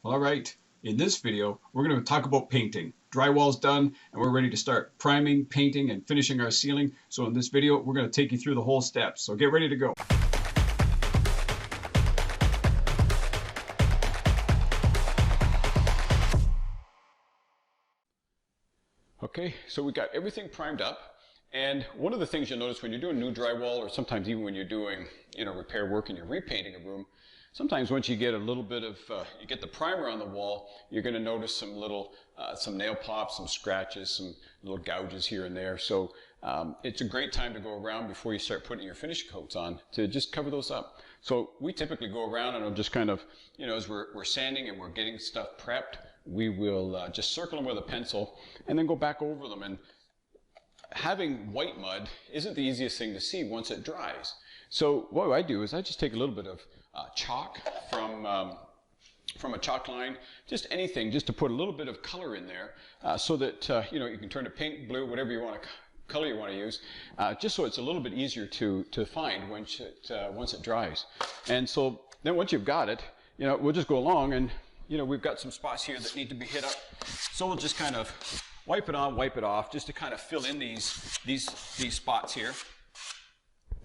All right, in this video, we're going to talk about painting. Drywall's done, and we're ready to start priming, painting, and finishing our ceiling. So in this video, we're going to take you through the whole steps. So get ready to go. Okay, so we got everything primed up. And one of the things you'll notice when you're doing new drywall, or sometimes even when you're doing, repair work and you're repainting a room, sometimes once you get a little bit of, you get the primer on the wall, you're going to notice some little, some nail pops, some scratches, some little gouges here and there. So it's a great time to go around before you start putting your finish coats on to just cover those up. So we typically go around and I'll just kind of, as we're sanding and we're getting stuff prepped, we will just circle them with a pencil and then go back over them. And having white mud isn't the easiest thing to see once it dries. So what I do is I just take a little bit of chalk from a chalk line, just anything, just to put a little bit of color in there, so that you can turn it pink, blue, whatever you want to color you want to use, just so it's a little bit easier to find once it dries. And so then once you've got it, we'll just go along and we've got some spots here that need to be hit up, so we'll just kind of wipe it on, wipe it off, just to kind of fill in these spots here.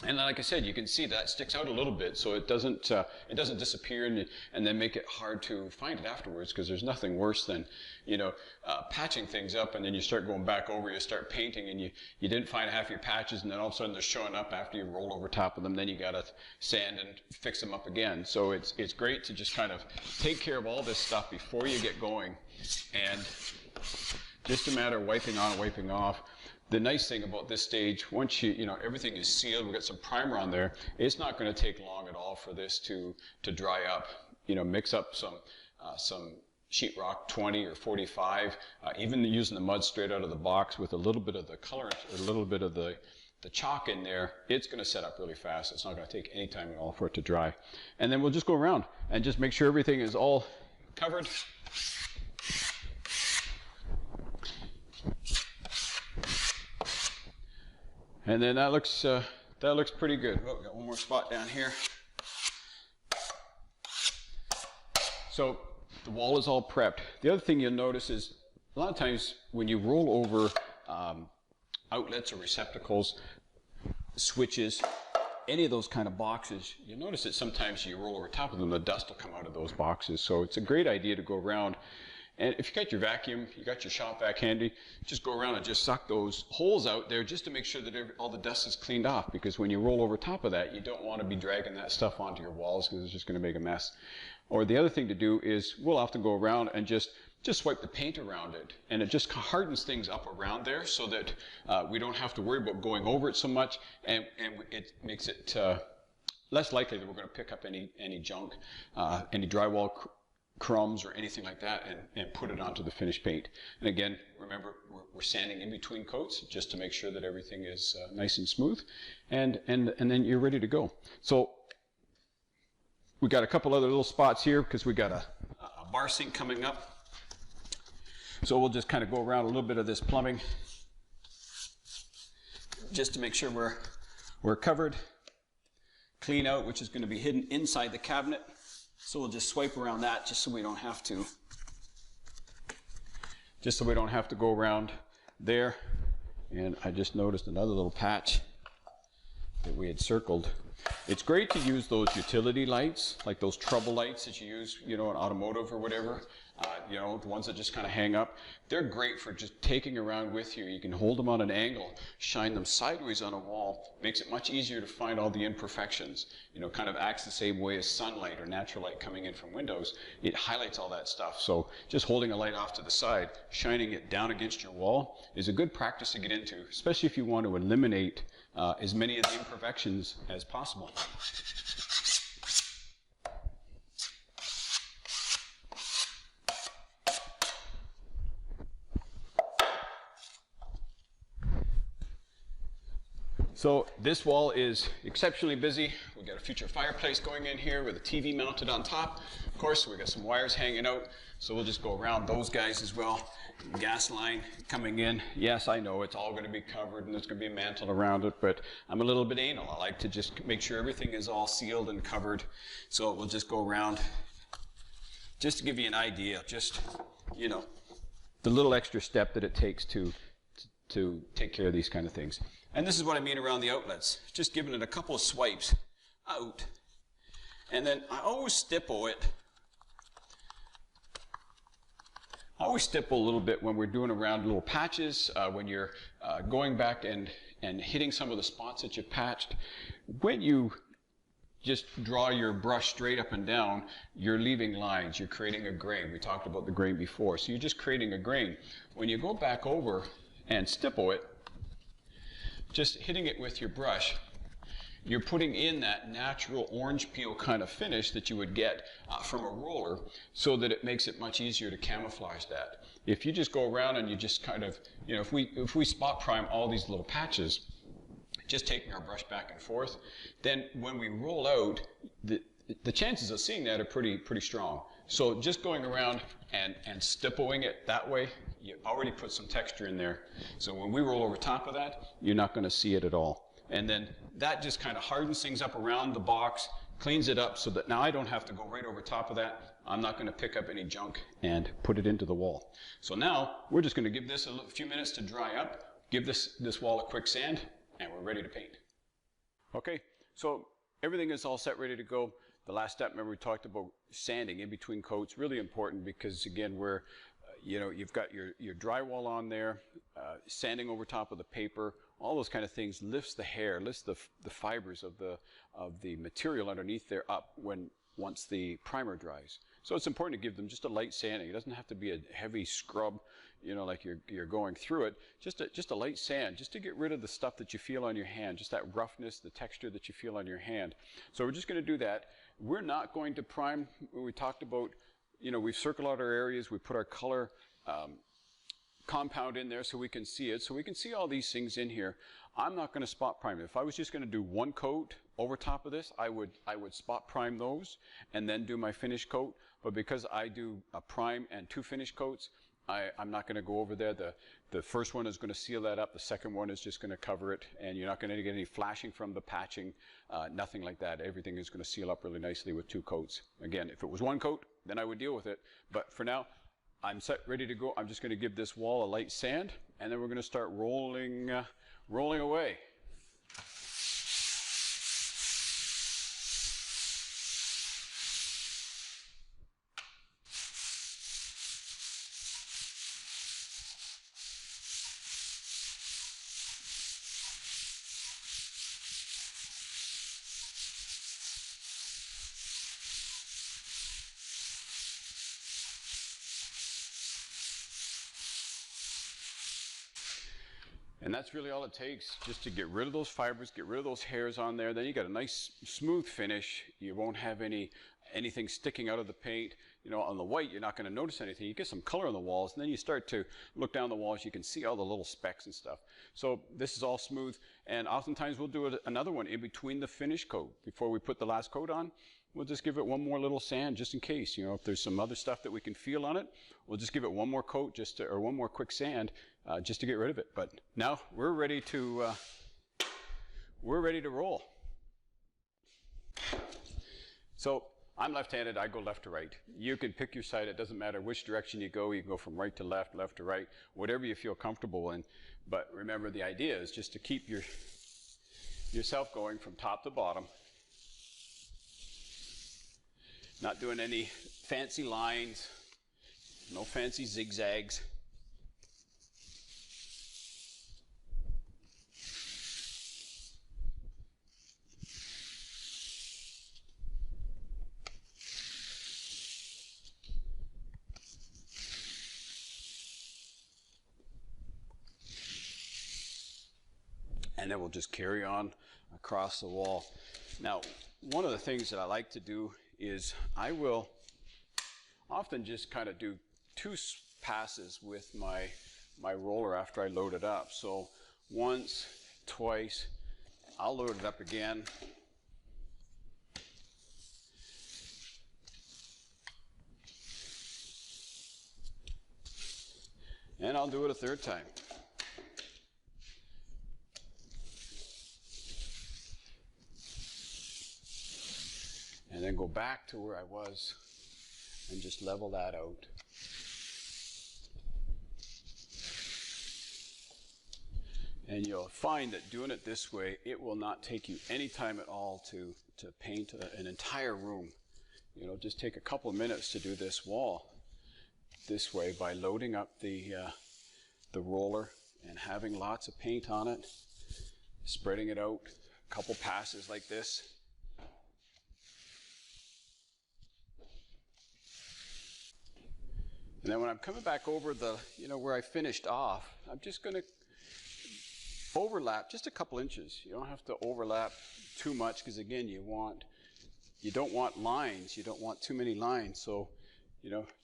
And like I said, you can see that sticks out a little bit, so it doesn't disappear and then make it hard to find it afterwards, because there's nothing worse than patching things up and then you start going back over, you start painting and you didn't find half your patches, and then all of a sudden they're showing up after you roll over top of them. Then you gotta sand and fix them up again. So it's great to just kind of take care of all this stuff before you get going, and just a matter of wiping on, wiping off. The nice thing about this stage, once everything is sealed, we've got some primer on there, it's not going to take long at all for this to dry up. Mix up some sheetrock 20 or 45, even using the mud straight out of the box with a little bit of the colorant or a little bit of the chalk in there, it's going to set up really fast. It's not going to take any time at all for it to dry. And then we'll just go around and just make sure everything is all covered. And then that looks pretty good. Oh, we got one more spot down here. So the wall is all prepped. The other thing you'll notice is a lot of times when you roll over outlets or receptacles, switches, any of those kind of boxes, you'll notice that sometimes you roll over top of them, the dust will come out of those boxes. So it's a great idea to go around. And if you got your vacuum, you got your shop vac handy, just go around and just suck those holes out there just to make sure that all the dust is cleaned off. Because when you roll over top of that, you don't want to be dragging that stuff onto your walls, because it's just going to make a mess. Or the other thing to do is we'll often go around and just swipe the paint around it. And it just hardens things up around there so that we don't have to worry about going over it so much. And it makes it less likely that we're going to pick up any junk, any drywall crumbs or anything like that, and put it onto the finished paint. And again, remember, we're sanding in between coats just to make sure that everything is nice and smooth, and then you're ready to go. So we got a couple other little spots here because we got a bar sink coming up. So we'll just kind of go around a little bit of this plumbing just to make sure we're covered. Clean out, which is going to be hidden inside the cabinet. So we'll just swipe around that just so we don't have to go around there. And I just noticed another little patch that we had circled. It's great to use those utility lights, like those trouble lights that you use, in automotive or whatever, the ones that just kind of hang up. They're great for just taking around with you. You can hold them on an angle, shine them sideways on a wall, makes it much easier to find all the imperfections. Kind of acts the same way as sunlight or natural light coming in from windows. It highlights all that stuff. So just holding a light off to the side, shining it down against your wall is a good practice to get into, especially if you want to eliminate as many of the imperfections as possible. So this wall is exceptionally busy. We've got a future fireplace going in here with a TV mounted on top. Of course, we've got some wires hanging out, so we'll just go around those guys as well. Gas line coming in. Yes, I know it's all going to be covered and there's going to be a mantle around it, but I'm a little bit anal. I like to just make sure everything is all sealed and covered. So we'll just go around just to give you an idea, just, you know, the little extra step that it takes to take care of these kind of things. And this is what I mean around the outlets. Just giving it a couple of swipes out. And then I always stipple it. I always stipple a little bit when we're doing around little patches, when you're going back and hitting some of the spots that you patched. When you just draw your brush straight up and down, you're leaving lines, you're creating a grain. We talked about the grain before, so you're just creating a grain. When you go back over and stipple it, just hitting it with your brush, you're putting in that natural orange peel kind of finish that you would get from a roller, so that it makes it much easier to camouflage that. If you just go around and you just kind of, you know, if we spot prime all these little patches, just taking our brush back and forth, then when we roll out, the chances of seeing that are pretty strong. So just going around and stippling it that way, you already put some texture in there. So when we roll over top of that, you're not going to see it at all. And then that just kind of hardens things up around the box, cleans it up so that now I don't have to go right over top of that. I'm not going to pick up any junk and put it into the wall. So now we're just going to give this a few minutes to dry up, give this wall a quick sand, and we're ready to paint. Okay, so everything is all set, ready to go. The last step, remember we talked about sanding in between coats, really important because again, we're, you know, you've got your drywall on there, sanding over top of the paper, all those kind of things lifts the hair, lifts the fibers of the material underneath there up once the primer dries. So it's important to give them just a light sanding. It doesn't have to be a heavy scrub, you know, like you're going through it. Just a light sand, just to get rid of the stuff that you feel on your hand, just that roughness, the texture that you feel on your hand. So we're just going to do that. We're not going to prime. We talked about, you know, we've circled out our areas. We put our color compound in there so we can see it. So we can see all these things in here. I'm not going to spot prime it. If I was just going to do one coat over top of this, I would spot prime those and then do my finish coat. But because I do a prime and two finish coats, I'm not going to go over there. The first one is going to seal that up. The second one is just going to cover it, and you're not going to get any flashing from the patching, nothing like that. Everything is going to seal up really nicely with two coats. Again, if it was one coat, then I would deal with it. But for now, I'm set, ready to go. I'm just going to give this wall a light sand, and then we're going to start rolling away. And that's really all it takes, just to get rid of those fibers, get rid of those hairs on there. Then you got a nice smooth finish. You won't have anything sticking out of the paint. You know, on the white, you're not going to notice anything. You get some color on the walls, and then you start to look down the walls. You can see all the little specks and stuff. So this is all smooth, and oftentimes we'll do another one in between the finish coat. Before we put the last coat on, we'll just give it one more little sand just in case. You know, if there's some other stuff that we can feel on it, we'll just give it one more coat or one more quick sand just to get rid of it. But now we're ready to roll. So I'm left-handed, I go left to right. You can pick your side, it doesn't matter which direction you go. You can go from right to left, left to right, whatever you feel comfortable in. But remember, the idea is just to keep yourself going from top to bottom. Not doing any fancy lines, no fancy zigzags. And then we'll just carry on across the wall. Now, one of the things that I like to do is I will often just kind of do two passes with my roller after I load it up. So once, twice, I'll load it up again. And I'll do it a third time. And then go back to where I was and just level that out. And you'll find that doing it this way, it will not take you any time at all to paint an entire room. You know, just take a couple of minutes to do this wall this way by loading up the roller and having lots of paint on it, spreading it out, a couple passes like this. And then when I'm coming back over the, where I finished off, I'm just going to overlap just a couple inches. You don't have to overlap too much because, again, you don't want lines. You don't want too many lines. So,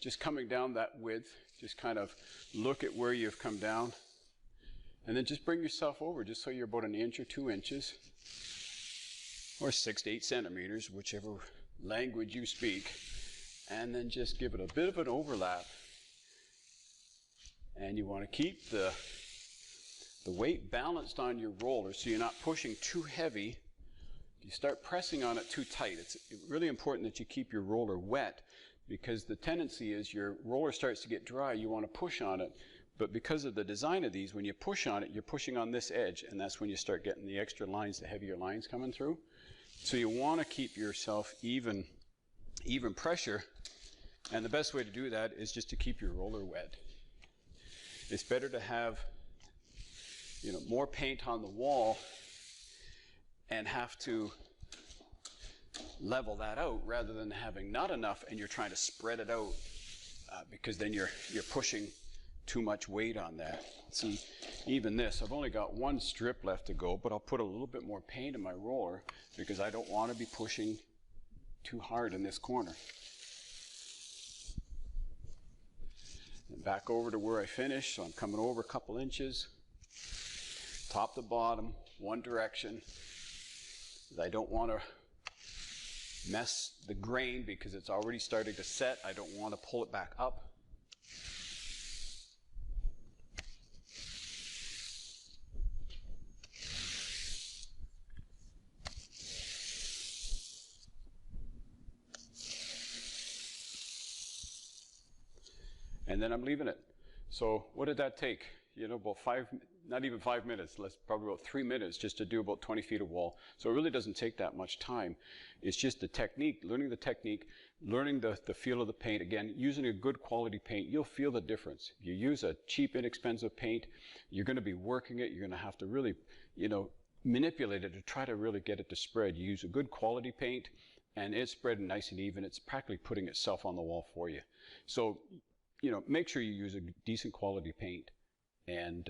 just coming down that width, just kind of look at where you've come down. And then just bring yourself over just so you're about 1 inch or 2 inches, or 6 to 8 centimeters, whichever language you speak. And then just give it a bit of an overlap. And you want to keep the weight balanced on your roller so you're not pushing too heavy. If you start pressing on it too tight, it's really important that you keep your roller wet, because the tendency is your roller starts to get dry, you want to push on it, but because of the design of these, when you push on it, you're pushing on this edge, and that's when you start getting the extra lines, the heavier lines coming through. So you want to keep yourself even pressure, and the best way to do that is just to keep your roller wet. It's better to have more paint on the wall and have to level that out rather than having not enough and you're trying to spread it out, because then you're pushing too much weight on that. See, even this, I've only got one strip left to go, but I'll put a little bit more paint in my roller because I don't want to be pushing too hard in this corner. And back over to where I finished, so I'm coming over a couple inches, top to bottom, one direction. I don't want to mess the grain because it's already starting to set. I don't want to pull it back up. And then I'm leaving it. So what did that take? About not even 5 minutes, probably about 3 minutes just to do about 20 feet of wall. So it really doesn't take that much time. It's just the technique, learning the technique, learning the feel of the paint. Again, using a good quality paint, you'll feel the difference. If you use a cheap, inexpensive paint, you're going to be working it. You're going to have to really, manipulate it to try to really get it to spread. You use a good quality paint, and it's spreading nice and even. It's practically putting itself on the wall for you. So, make sure you use a decent quality paint. And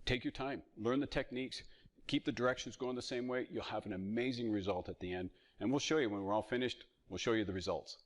take your time, learn the techniques, keep the directions going the same way. You'll have an amazing result at the end. And we'll show you when we're all finished, we'll show you the results.